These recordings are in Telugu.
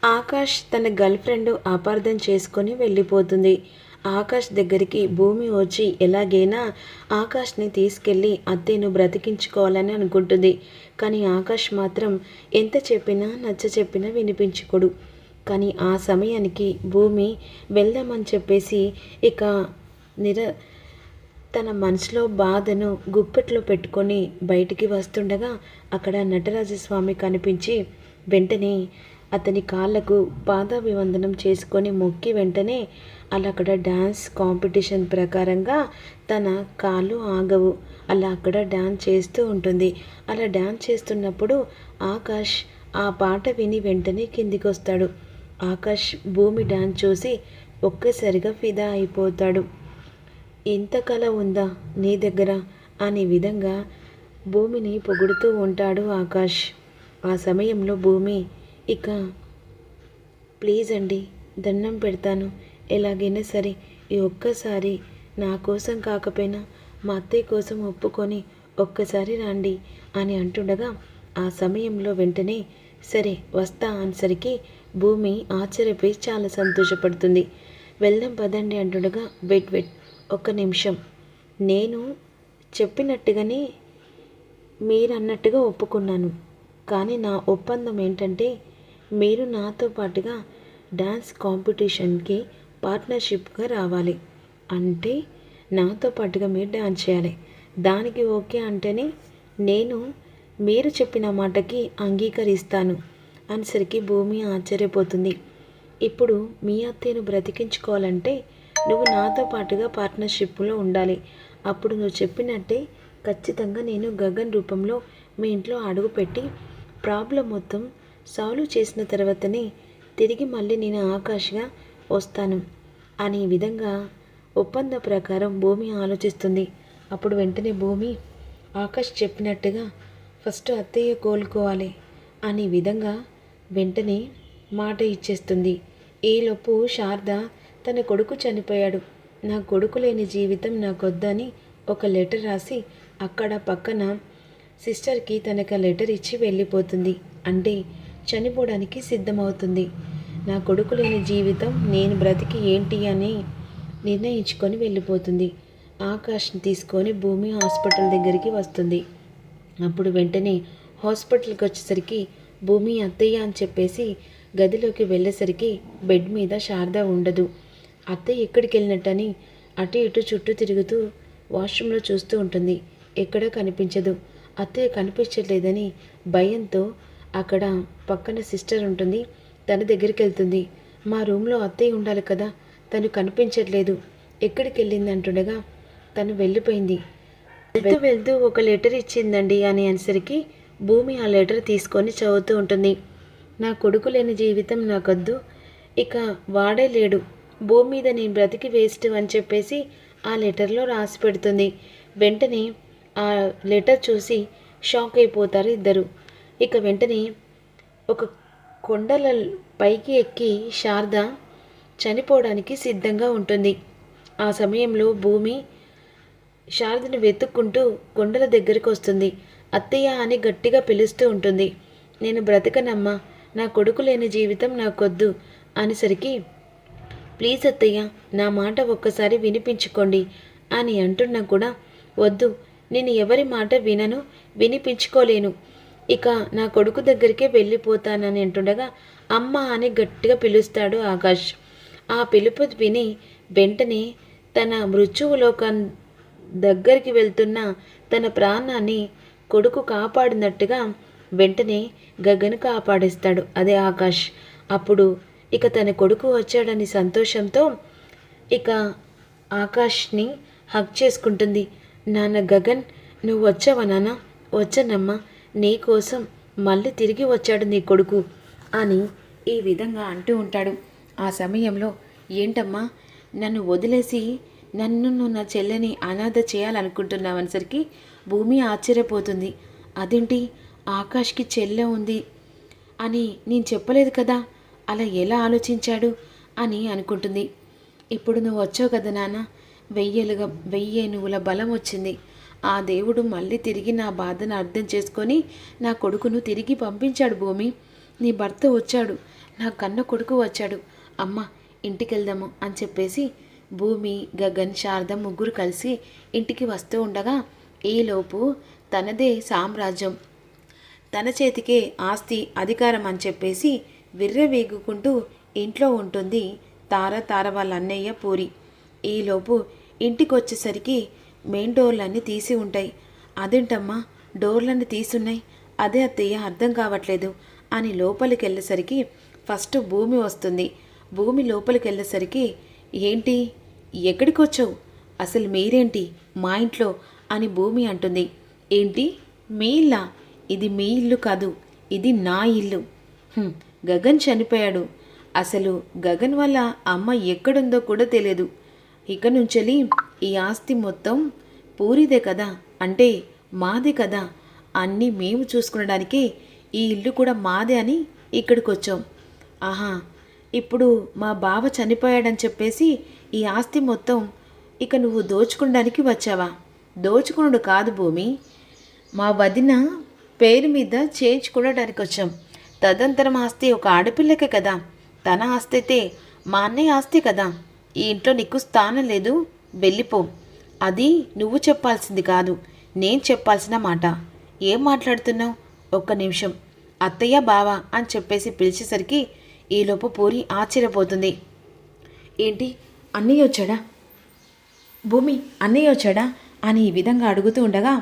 ఆకాష్ తన గర్ల్ ఫ్రెండ్ అపార్థం చేసుకొని వెళ్ళిపోతుంది. ఆకాష్ దగ్గరికి భూమి వచ్చి ఎలాగైనా ఆకాష్ని తీసుకెళ్ళి అత్తయ్యను బ్రతికించుకోవాలని అనుకుంటుంది. కానీ ఆకాష్ మాత్రం ఎంత చెప్పినా నచ్చ చెప్పినా వినిపించుకోడు. కానీ ఆ సమయానికి భూమి వెళ్దామని చెప్పేసి ఇక నిర తన మనసులో బాధను గుప్పెట్లో పెట్టుకొని బయటికి వస్తుండగా అక్కడ నటరాజస్వామి కనిపించి వెంటనే అతని కాళ్ళకు పాదాభివందనం చేసుకొని మొక్కి వెంటనే అలా అక్కడ డ్యాన్స్ కాంపిటీషన్ ప్రకారంగా తన కాళ్ళు ఆగవు, అలా అక్కడ డ్యాన్స్ చేస్తూ ఉంటుంది. అలా డ్యాన్స్ చేస్తున్నప్పుడు ఆకాష్ ఆ పాట విని వెంటనే కిందికి వస్తాడు. ఆకాష్ భూమి డ్యాన్స్ చూసి ఒక్కసారిగా ఫిదా అయిపోతాడు. ఇంత కళ ఉందా నీ దగ్గర అనే విధంగా భూమిని పొగుడుతూ ఉంటాడు ఆకాష్. ఆ సమయంలో భూమి ఇక ప్లీజ్ అండి, దండం పెడతాను, ఎలాగైనా సరే ఈ ఒక్కసారి నా కోసం కాకపోయినా మా అత్తయ్య కోసం ఒప్పుకొని ఒక్కసారి రండి అని అంటుండగా ఆ సమయంలో వెంటనే సరే వస్తా అనేసరికి భూమి ఆశ్చర్యపోయి చాలా సంతోషపడుతుంది. వెళ్దాం పదండి అంటుండగా వెయిట్ ఒక్క నిమిషం, నేను చెప్పినట్టుగానే మీరన్నట్టుగా ఒప్పుకున్నాను. కానీ నా ఒప్పందం ఏంటంటే మీరు నాతో పాటుగా డ్యాన్స్ కాంపిటీషన్కి పార్ట్నర్షిప్గా రావాలి. అంటే నాతో పాటుగా మీరు డ్యాన్స్ చేయాలి. దానికి ఓకే అంటేనే నేను మీరు చెప్పిన మాటకి అంగీకరిస్తాను అనేసరికి భూమి ఆశ్చర్యపోతుంది. ఇప్పుడు మీ అత్తయ్యను బ్రతికించుకోవాలంటే నువ్వు నాతో పాటుగా పార్ట్నర్షిప్లో ఉండాలి. అప్పుడు నువ్వు చెప్పినట్టే ఖచ్చితంగా నేను గగన్ రూపంలో మీ ఇంట్లో అడుగుపెట్టి ప్రాబ్లం మొత్తం సాల్వ్ చేసిన తర్వాతనే తిరిగి మళ్ళీ నేను ఆకాష్గా వస్తాను అనే విధంగా ఒప్పంద ప్రకారం భూమి ఆలోచిస్తుంది. అప్పుడు వెంటనే భూమి ఆకాష్ చెప్పినట్టుగా ఫస్ట్ అత్తయ్య కోలుకోవాలి అనే విధంగా వెంటనే మాట ఇచ్చేస్తుంది. ఈలోపు శారద తన కొడుకు చనిపోయాడు, నా కొడుకు లేని జీవితం నాకొద్దని ఒక లెటర్ రాసి అక్కడ పక్కన సిస్టర్కి తనకు లెటర్ ఇచ్చి వెళ్ళిపోతుంది. అంటే చనిపోవడానికి సిద్ధమవుతుంది. నా కొడుకు లేని జీవితం నేను బ్రతికి ఏంటి అని నిర్ణయించుకొని వెళ్ళిపోతుంది. ఆకాష్ని తీసుకొని భూమి హాస్పిటల్ దగ్గరికి వస్తుంది. అప్పుడు వెంటనే హాస్పిటల్కి వచ్చేసరికి భూమి అత్తయ్య అని చెప్పేసి గదిలోకి వెళ్ళేసరికి బెడ్ మీద శారద ఉండదు. అత్తయ్య ఎక్కడికి వెళ్ళినట్టని అటు ఇటు చుట్టూ తిరుగుతూ వాష్రూమ్లో చూస్తూ ఉంటుంది. ఎక్కడా కనిపించదు. అత్తయ్య కనిపించట్లేదని భయంతో అక్కడ పక్కన సిస్టర్ ఉంటుంది, తన దగ్గరికి వెళ్తుంది. మా రూమ్లో అత్తయ్య ఉండాలి కదా, తను కనిపించట్లేదు, ఎక్కడికి వెళ్ళింది అంటుండగా తను వెళ్ళిపోయింది. వెళ్తూ ఒక లెటర్ ఇచ్చిందండి అని అనేసరికి భూమి ఆ లెటర్ తీసుకొని చదువుతూ ఉంటుంది. నా కొడుకు లేని జీవితం నాకొద్దు, ఇక వాడే లేడు, భూమి మీద నేను బ్రతికి వేస్ట్ అని చెప్పేసి ఆ లెటర్లో రాసి పెడుతుంది. వెంటనే ఆ లెటర్ చూసి షాక్ అయిపోతారు ఇద్దరు. ఇక వెంటనే ఒక కొండల పైకి ఎక్కి శారద చనిపోవడానికి సిద్ధంగా ఉంటుంది. ఆ సమయంలో భూమి శారదను వెతుక్కుంటూ కొండల దగ్గరికి వస్తుంది. అత్తయ్య అని గట్టిగా పిలుస్తూ ఉంటుంది. నేను బ్రతకనమ్మా, నా కొడుకు లేని జీవితం నాకొద్దు అనేసరికి ప్లీజ్ అత్తయ్య నా మాట ఒక్కసారి వినిపించుకోండి అని అంటున్నా కూడా వద్దు, నేను ఎవరి మాట వినను, వినిపించుకోలేను, ఇక నా కొడుకు దగ్గరికే వెళ్ళిపోతానని అంటుండగా అమ్మ అని గట్టిగా పిలుస్తాడు ఆకాష్. ఆ పిలుపు విని వెంటనే తన మృత్యువులోకం దగ్గరికి వెళ్తున్న తన ప్రాణాన్ని కొడుకు కాపాడినట్టుగా వెంటనే గగన్ కాపాడేస్తాడు, అదే ఆకాష్. అప్పుడు ఇక తన కొడుకు వచ్చాడని సంతోషంతో ఇక ఆకాష్ని హగ్ చేసుకుంటుంది. నాన్న గగన్, నువ్వు వచ్చావా నాన్న? వచ్చానమ్మా, నీ కోసం మళ్ళీ తిరిగి వచ్చాడు నీ కొడుకు అని ఈ విధంగా అంటూ ఉంటాడు. ఆ సమయంలో ఏంటమ్మా నన్ను వదిలేసి నన్ను నా చెల్లెని అనాథ చేయాలనుకుంటున్నావనేసరికి భూమి ఆశ్చర్యపోతుంది. అదేంటి ఆకాష్కి చెల్లె ఉంది అని నేను చెప్పలేదు కదా, అలా ఎలా ఆలోచించాడు అని అనుకుంటుంది. ఇప్పుడు నువ్వు వచ్చావు కదా నాన్న, 1000 ఏనుగుల బలం వచ్చింది. ఆ దేవుడు మళ్ళీ తిరిగి నా బాధను అర్థం చేసుకొని నా కొడుకును తిరిగి పంపించాడు భూమి. నీ భర్త వచ్చాడు, నా కన్న కొడుకు వచ్చాడు, అమ్మ ఇంటికి వెళ్దాము అని చెప్పేసి భూమి, గగన్, శారద ముగ్గురు కలిసి ఇంటికి వస్తూ ఉండగా ఈలోపు తనదే సామ్రాజ్యం, తన చేతికే ఆస్తి అధికారం అని చెప్పేసి విర్రవీగుకుంటూ ఇంట్లో ఉంటుంది తార వాళ్ళ అన్నయ్య పూరి. ఈలోపు ఇంటికి వచ్చేసరికి మెయిన్ డోర్లన్నీ తీసి ఉంటాయి. అదేంటమ్మా డోర్లన్నీ తీసున్నాయి, అదే అత్తయ్య అర్థం కావట్లేదు అని లోపలికి వెళ్ళేసరికి ఫస్ట్ భూమి వస్తుంది. భూమి లోపలికి వెళ్ళేసరికి ఏంటి ఎక్కడికి వచ్చావు, అసలు మీరేంటి మా ఇంట్లో అని భూమి అంటుంది. ఏంటి మీ ఇల్లా? ఇది మీ ఇల్లు కాదు, ఇది నా ఇల్లు. గగన్ చనిపోయాడు, అసలు గగన్ వల్ల అమ్మ ఎక్కడుందో కూడా తెలియదు. ఇక నుంచెలి ఈ ఆస్తి మొత్తం పూరిదే కదా, అంటే మాదే కదా, అన్నీ మేము చూసుకునడానికే ఈ ఇల్లు కూడా మాదే అని ఇక్కడికి వచ్చాం. ఆహా, ఇప్పుడు మా బావ చనిపోయాడని చెప్పేసి ఈ ఆస్తి మొత్తం ఇక నువ్వు దోచుకోవడానికి వచ్చావా? దోచుకునుడు కాదు భూమి, మా వదిన పేరు మీద చేయించుకోవడానికి వచ్చాం. తదంతరం ఆస్తి ఒక ఆడపిల్లకే కదా, తన ఆస్తి అయితే మా అన్నయ్య ఆస్తి కదా. ఈ ఇంట్లో నీకు స్థానం లేదు, వెళ్ళిపో. అది నువ్వు చెప్పాల్సింది కాదు, నేను చెప్పాల్సిన మాట. ఏం మాట్లాడుతున్నావు? ఒక్క నిమిషం, అత్తయ్య బావ అని చెప్పేసి పిలిచేసరికి ఈలోపు పూరి ఆశ్చర్యపోతుంది. ఏంటి అన్నయ్య వచ్చాడా? భూమి అన్నయ్య వచ్చాడా అని ఈ విధంగా అడుగుతూ ఉండగా,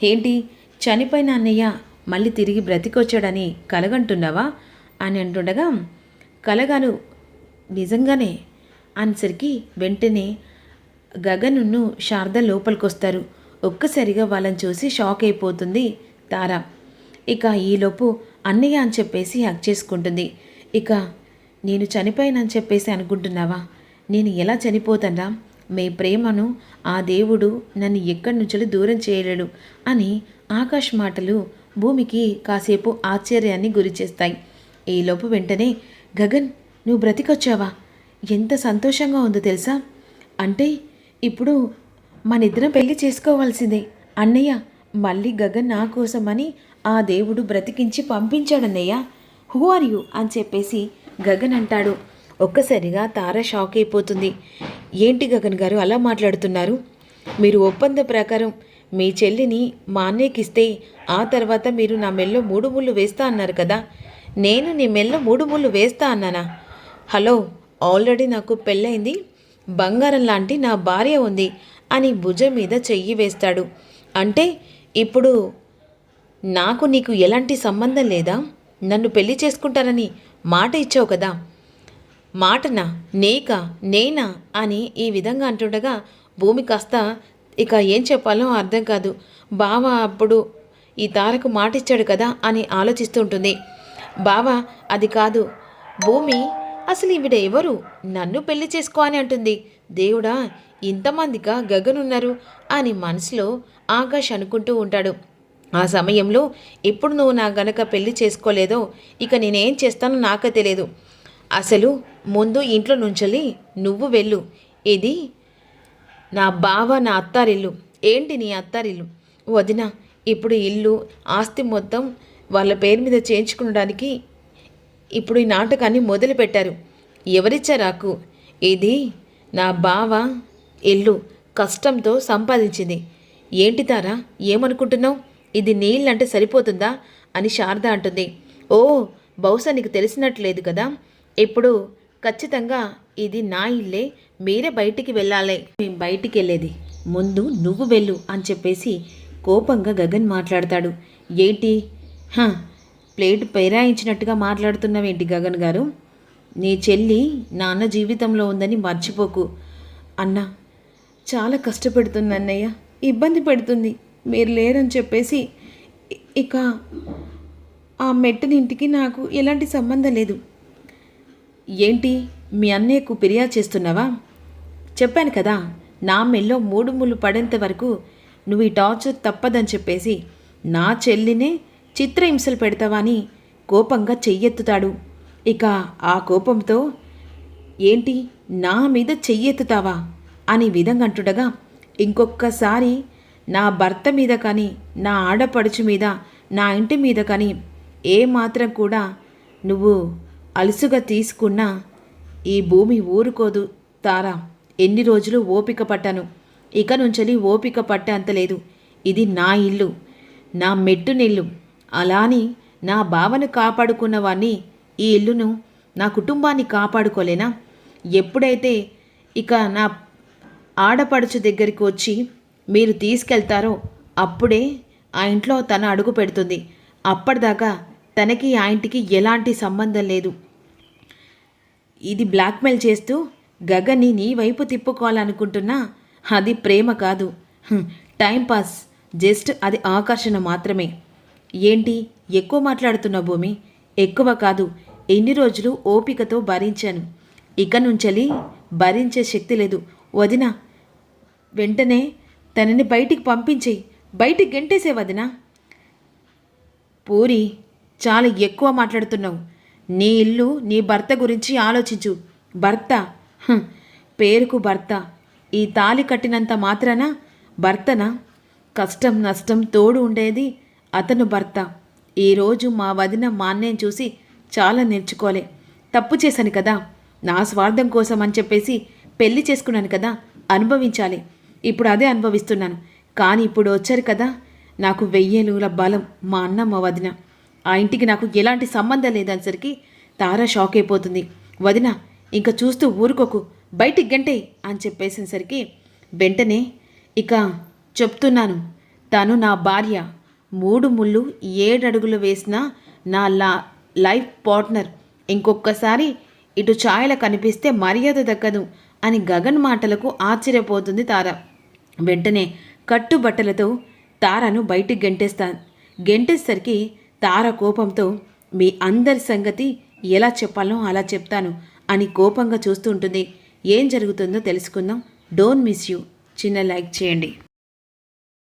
ఏంటి చనిపోయిన అన్నయ్య మళ్ళీ తిరిగి బ్రతికొచ్చాడని కలగంటున్నావా అని అంటుండగా, కలగాను నిజంగానే అనేసరికి వెంటనే గగన్ను శారద లోపలికొస్తారు. ఒక్కసారిగా వాళ్ళని చూసి షాక్ అయిపోతుంది తార. ఇక ఈలోపు అన్నయ్య అని చెప్పేసి హక్ చేసుకుంటుంది. ఇక నేను చనిపోయానని చెప్పేసి అనుకుంటున్నావా? నేను ఎలా చనిపోతానా? మీ ప్రేమను ఆ దేవుడు నన్ను ఎక్కడి నుంచో దూరం చేయలేడు అని ఆకాష్ మాటలు భూమికి కాసేపు ఆశ్చర్యాన్ని గురి చేస్తాయి. ఈలోపు వెంటనే గగన్ నువ్వు బ్రతికొచ్చావా? ఎంత సంతోషంగా ఉందో తెలుసా? అంటే ఇప్పుడు మనిద్దరం పెళ్లి చేసుకోవాల్సిందే. అన్నయ్య మళ్ళీ గగన్ నా కోసమని ఆ దేవుడు బ్రతికించి పంపించాడన్నయ్య. హూ ఆర్ యూ అని చెప్పేసి గగన్ అంటాడు. ఒక్కసారిగా తార షాక్ అయిపోతుంది. ఏంటి గగన్ గారు అలా మాట్లాడుతున్నారు? మీరు ఒప్పంద ప్రకారం మీ చెల్లిని మా అన్నయ్యకిస్తే ఆ తర్వాత మీరు నా మెల్లో 3 ముళ్ళు వేస్తా అన్నారు కదా, నేను నీ మెల్లో 3 ముళ్ళు వేస్తా అన్నానా? హలో, ఆల్రెడీ నాకు పెళ్ళైంది, బంగారం లాంటి నా భార్య ఉంది అని భుజం మీద చెయ్యి వేస్తాడు. అంటే ఇప్పుడు నాకు నీకు ఎలాంటి సంబంధం లేదా? నన్ను పెళ్లి చేసుకుంటారని మాట ఇచ్చావు కదా, మాటనా నేనా అని ఈ విధంగా అంటుండగా భూమి కాస్త ఇక ఏం చెప్పాలో అర్థం కాదు. బావ అప్పుడు ఈ తారకు మాట ఇచ్చాడు కదా అని ఆలోచిస్తూ ఉంటుంది. బావ అది కాదు భూమి, అసలు ఈవిడ ఎవరు? నన్ను పెళ్లి చేసుకో అని అంటుంది. దేవుడా, ఇంతమందిగా గగనున్నారు అని మనసులో ఆకాష్ అనుకుంటూ ఉంటాడు. ఆ సమయంలో ఇప్పుడు నువ్వు నా గనక పెళ్లి చేసుకోలేదో ఇక నేనేం చేస్తానో నాకే తెలియదు. అసలు ముందు ఇంట్లో నుంచెల్లి నువ్వు వెళ్ళు. ఇది నా బావ నా అత్తారిల్లు. ఏంటి నీ అత్తారిల్లు? వదిన ఇప్పుడు ఇల్లు ఆస్తి మొత్తం వాళ్ళ పేరు మీద చేయించుకోవడానికి ఇప్పుడు ఈ నాటకాన్ని మొదలుపెట్టారు. ఎవరిచ్చారాకు? ఇది నా బావ ఇల్లు కష్టంతో సంపాదించింది. ఏంటి తారా ఏమనుకుంటున్నావు? ఇది నీళ్ళంటే సరిపోతుందా అని శారద అంటుంది. ఓ, బహుశా నీకు తెలిసినట్లేదు కదా, ఇప్పుడు ఖచ్చితంగా ఇది నా ఇల్లే, మీరే బయటికి వెళ్ళాలి. మేము బయటికి వెళ్ళేది ముందు నువ్వు వెళ్ళు అని చెప్పేసి కోపంగా గగన్ మాట్లాడతాడు. ఏంటి ప్లేట్ పెరాయించినట్టుగా మాట్లాడుతున్నావేంటి గగన్ గారు? నీ చెల్లి నాన్న జీవితంలో ఉందని మర్చిపోకు. అన్న చాలా కష్టపెడుతుంది అన్నయ్య, ఇబ్బంది పెడుతుంది, మీరు లేరని చెప్పేసి ఇక ఆ మెట్టనింటికి నాకు ఎలాంటి సంబంధం లేదు. ఏంటి మీ అన్నయ్యకు ఫిర్యాదు చేస్తున్నావా? చెప్పాను కదా, నా మెల్లో 3 ముళ్ళు పడేంత వరకు నువ్వు ఈ టార్చర్ తప్పదని చెప్పేసి నా చెల్లినే చిత్రహింసలు పెడతావా అని కోపంగా చెయ్యెత్తుతాడు. ఇక ఆ కోపంతో ఏంటి నా మీద చెయ్యెత్తుతావా అని విధంగా అంటుండగా, ఇంకొక్కసారి నా భర్త మీద కానీ నా ఆడపడుచు మీద నా ఇంటి మీద కానీ ఏమాత్రం కూడా నువ్వు అలుసుగా తీసుకున్నా ఈ భూమి ఊరుకోదు తారా. ఎన్ని రోజులు ఓపిక పట్టాను, ఇక నుంచలి ఓపిక పట్టేంత లేదు. ఇది నా ఇల్లు, నా మెట్టునిల్లు. అలాని నా భావను కాపాడుకున్నవాణ్ణి ఈ ఇల్లును, నా కుటుంబాన్ని కాపాడుకోలేనా? ఎప్పుడైతే ఇక నా ఆడపడుచు దగ్గరికి వచ్చి మీరు తీసుకెళ్తారో అప్పుడే ఆ ఇంట్లో తన అడుగు పెడుతుంది. అప్పటిదాకా తనకి ఆ ఇంటికి ఎలాంటి సంబంధం లేదు. ఇది బ్లాక్మెయిల్ చేస్తూ గగన్ని నీ వైపు తిప్పుకోవాలనుకుంటున్నా అది ప్రేమ కాదు, టైంపాస్. జస్ట్ అది ఆకర్షణ మాత్రమే. ఏంటి ఎక్కువ మాట్లాడుతున్న భూమి? ఎక్కువ కాదు, ఎన్ని రోజులు ఓపికతో భరించాను, ఇక నుంచెలి భరించే శక్తి లేదు. వదిన, వెంటనే తనని బయటికి పంపించేయి, బయటికి గెంటేసే వదిన. పూరి, చాలా ఎక్కువ మాట్లాడుతున్నావు. నీ ఇల్లు, నీ భర్త గురించి ఆలోచించు. భర్త, పేరుకు భర్త. ఈ తాళి కట్టినంత మాత్రాన భర్తనా? కష్టం నష్టం తోడు ఉండేది అతను భర్త. ఈరోజు మా వదిన మా అన్నయ్యని చూసి చాలా నేర్చుకోలే. తప్పు చేశాను కదా, నా స్వార్థం కోసం అని చెప్పేసి పెళ్లి చేసుకున్నాను కదా, అనుభవించాలి. ఇప్పుడు అదే అనుభవిస్తున్నాను. కానీ ఇప్పుడు వచ్చారు కదా, నాకు 1000 ఏళ్ళ బలం మా అన్న మా వదిన. ఆ ఇంటికి నాకు ఎలాంటి సంబంధం లేదనేసరికి తారా షాక్ అయిపోతుంది. వదిన, ఇంకా చూస్తూ ఊరుకోకు, బయటికి గంటే అని చెప్పేసేసరికి వెంటనే ఇక చెప్తున్నాను, తను నా భార్య. 3 ముళ్ళు 7 అడుగులు వేసిన నా లైఫ్ పార్ట్నర్. ఇంకొకసారి ఇటు ఛాయల కనిపిస్తే మర్యాద దక్కదు అని గగన్ మాటలకు ఆశ్చర్యపోతుంది తార. వెంటనే కట్టుబట్టలతో తారను బయటికి గెంటేసరికి తార కోపంతో మీ అందరి సంగతి ఎలా చెప్పాలో అలా చెప్తాను అని కోపంగా చూస్తూ ఉంటుంది. ఏం జరుగుతుందో తెలుసుకుందాం. Don't miss you. చిన్న లైక్ చేయండి.